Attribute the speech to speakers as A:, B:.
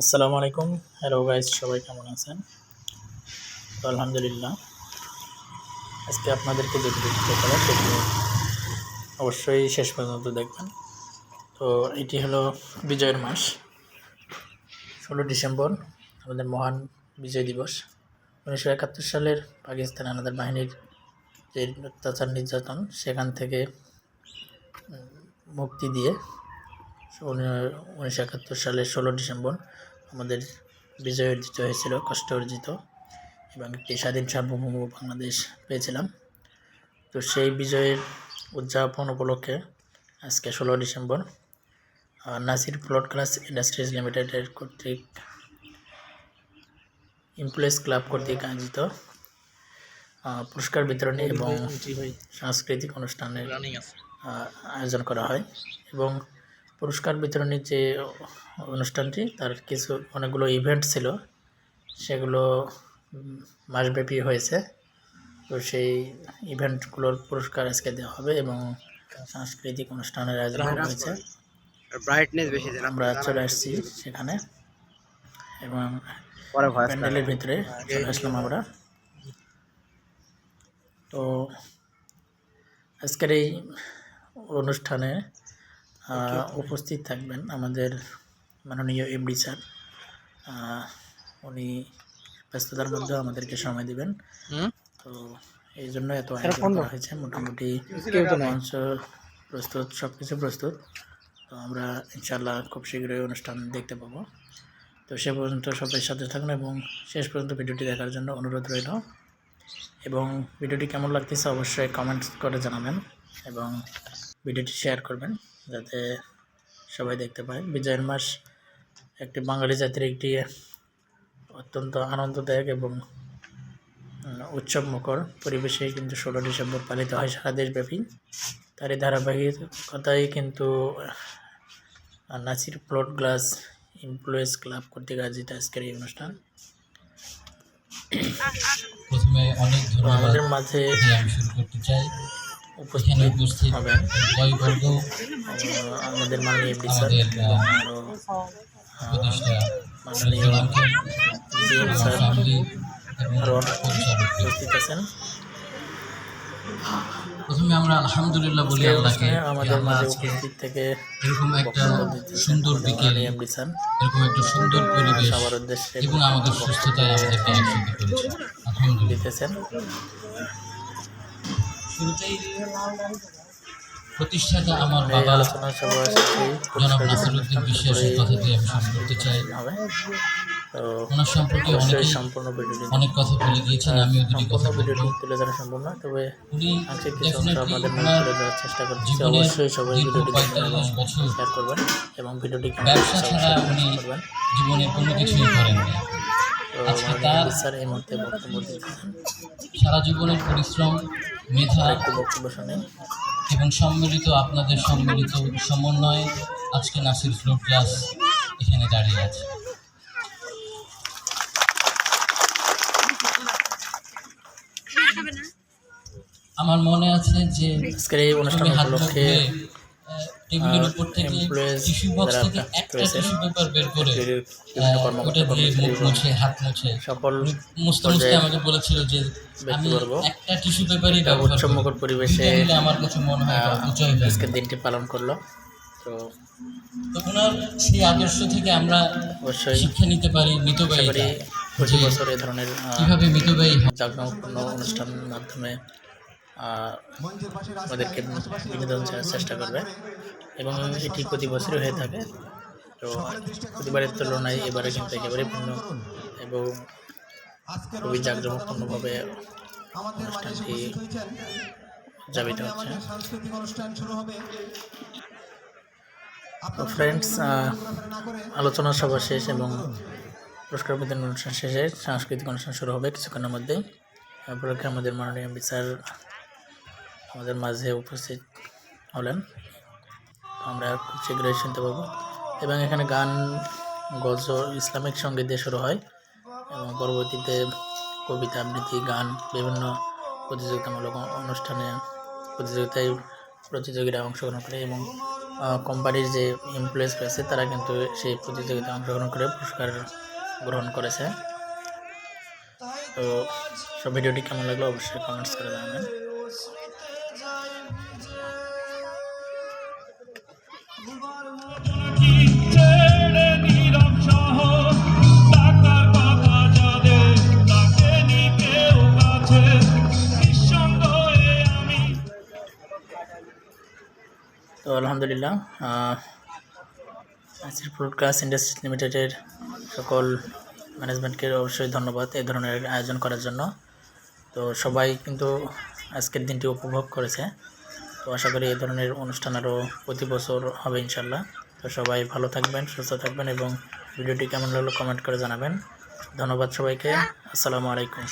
A: আসসালামু আলাইকুম। Hello guys, সবাই কেমন আছেন? তো আলহামদুলিল্লাহ। আজকে আপনাদেরকে যে ভিডিওটি দেখাবো সেটি অবশ্যই শেষ পর্যন্ত দেখবেন। তো এটি হলো বিজয়ের মাস, 16 ডিসেম্বর আমাদের মহান বিজয় দিবস। 1971 সালের পাকিস্তান আমাদের বাহিনীর যে অত্যাচার নির্যাতন সেখান থেকে মুক্তি দিয়ে 1971 সালের 16 ডিসেম্বর আমাদের বিজয় অর্জিত হয়েছিল, কষ্ট অর্জিত, এবং একটি স্বাধীন সার্বভৌম বাংলাদেশ পেয়েছিলাম। তো সেই বিজয়ের উদযাপন উপলক্ষে আজকে 16 December Nasir plot class industries লিমিটেডের কর্তৃক এমপ্লয়িজ ক্লাব কর্তৃক আয়োজিত পুরস্কার বিতরণী এবং সাংস্কৃতিক অনুষ্ঠানের আয়োজন করা হয়। এবং পুরস্কার বিতরণীর যে অনুষ্ঠানটি তার অনেকগুলো ইভেন্ট ছিল, সেগুলো মাসব্যাপী হয়েছে। তো সেই ইভেন্টগুলোর পুরস্কার আজকে দেওয়া হবে এবং সাংস্কৃতিক অনুষ্ঠানের আয়োজন করা হয়েছে। আমরা চলে আসছি সেখানে এবং প্যান্ডেলের ভিতরে চলে আসলাম আমরা। তো আজকের এই অনুষ্ঠানে উপস্থিত থাকবেন আমাদের মাননীয় এমডি স্যার। উনি ব্যস্ততার মধ্যে আমাদেরকে সময় দিবেন, তো এই জন্য এত আয়োজন করা হয়েছে। মোটামুটি মঞ্চ প্রস্তুত, সব কিছু প্রস্তুত। তো আমরা ইনশাআল্লাহ খুব শীঘ্রই অনুষ্ঠান দেখতে পাবো। তো সে পর্যন্ত সবাই সাথে থাকুন এবং শেষ পর্যন্ত ভিডিওটি দেখার জন্য অনুরোধ রইল। এবং ভিডিওটি কেমন লাগতেছে অবশ্যই কমেন্টস করে জানাবেন এবং ভিডিওটি শেয়ার করবেন যাতে সবাই দেখতে পায়। বিজয়ের মাস একটি বাঙালি জাতির একটি অত্যন্ত আনন্দদায়ক এবং উৎসবমুখর পরিবেশে কিন্তু 16 ডিসেম্বর পালিত হয় সারা দেশব্যাপী। তারই ধারাবাহিকতায় কিন্তু Nasir plot glass employees club কর্তৃক আয়োজিত আজকের এই অনুষ্ঠান।
B: প্রথমে অনেক ধন্যবাদ
A: আমাদের মাঝে
B: আমি শুরু করতে চাই। উপস্থিত হবেন
A: আমাদের মাননীয় এমডি স্যার,
B: মাননীয়
A: উপস্থিত আছেন।
B: প্রথমে আমরা আলহামদুলিল্লাহ বলি আল্লাহকে,
A: আমাদের মাঝে উপস্থিত থেকে
B: এরকম একটা সুন্দর বিকেল, এরকম একটা সুন্দর পরিবেশ এবং আমাদের সুস্থতায় আমাদেরকে একসাথে করেছে। আলহামদুলিল্লাহ। শুরুতেই প্রতিষ্ঠাতা আমার বাবা জনাব নাসিরউদ্দিন বিশ্বাসের কথা দিয়ে আমি শুরু করতে চাই। ওনার সম্পর্কে অনেক কথা বলে গিয়েছেন, আমিও দুটি কথা বলবো। উনি জীবনের দীর্ঘ 45 বছর ব্যবসা ছাড়া উনি জীবনে কোনো কিছুই করেননি। আজকে তার সারা জীবনের পরিশ্রম, মেধা এবং সম্মিলিত আপনাদের সম্মিলিত সমন্বয়ে আজকে নাসির প্লট ক্লাস এখানে দাঁড়িয়ে আছে। আমার মনে আছে যে টেবিলের উপর থেকে টিস্যু বক্স থেকে একটা টিস্যু পেপার বের করে ওটা দিয়ে মুখ মুছে, হাত মুছে মুছতে মুছতে আমাকে বলেছিল যে আমি একটা টিস্যু পেপারই ব্যবহার করি। পরিবেশে আমার কাছে মনে হয়
A: আজকের দিনটি পালন করলো। তো
B: ওনার সেই আদর্শ থেকে আমরা অবশ্যই শিক্ষা নিতে পারি মিতব্যয়িতা।
A: প্রতি বছর এই ধরনের
B: কীভাবে মিতব্যয়ী
A: জাঁকজমকপূর্ণ অনুষ্ঠানের মাধ্যমে আমাদেরকে বিনোদন দেওয়ার চেষ্টা করবে এবং এটি প্রতি বছরই হয়ে থাকে। তো প্রতিবারের তুলনায় এবারে কিন্তু একেবারেই ভিন্ন এবং খুবই জাঁকজমকপূর্ণভাবে অনুষ্ঠানটি উদযাপিত হচ্ছে। তো ফ্রেন্ডস, আলোচনা সভা শেষ এবং পুরস্কার বিতরণ অনুষ্ঠান শেষে সাংস্কৃতিক অনুষ্ঠান শুরু হবে কিছুক্ষণের মধ্যেই। উপলক্ষে আমাদের মাননীয় এমপি স্যার আমাদের মাঝে উপস্থিত হলেন, আমরা খুব শীঘ্রই শুনতে পাবো। এবং এখানে গান, গজল, ইসলামিক সঙ্গীত দিয়ে শুরু হয় এবং পরবর্তীতে কবিতা আবৃত্তি, গান, বিভিন্ন প্রতিযোগিতামূলক প্রতিযোগিতায় অংশগ্রহণ করে এবং কোম্পানির যে এমপ্লয়িজ রয়েছে তারা কিন্তু সেই প্রতিযোগিতায় অংশগ্রহণ করে পুরস্কার গ্রহণ করেছে। তো সব ভিডিওটি কেমন লাগলো অবশ্যই কমেন্টস করে জানাবেন। তো আলহামদুলিল্লাহ, আসির ফুড ক্লাস ইন্ডাস্ট্রিজ লিমিটেডের সকল ম্যানেজমেন্টকে অবশ্যই ধন্যবাদ এই ধরনের আয়োজন করার জন্য। তো সবাই কিন্তু আজকের দিনটি উপভোগ করেছে। তো আশা করি এই ধরনের অনুষ্ঠান আরও প্রতি বছর হবে ইনশাল্লাহ। তো সবাই ভালো থাকবেন, সুস্থ থাকবেন এবং ভিডিওটি কেমন লাগলো কমেন্ট করে জানাবেন। ধন্যবাদ সবাইকে। আসসালামু আলাইকুম।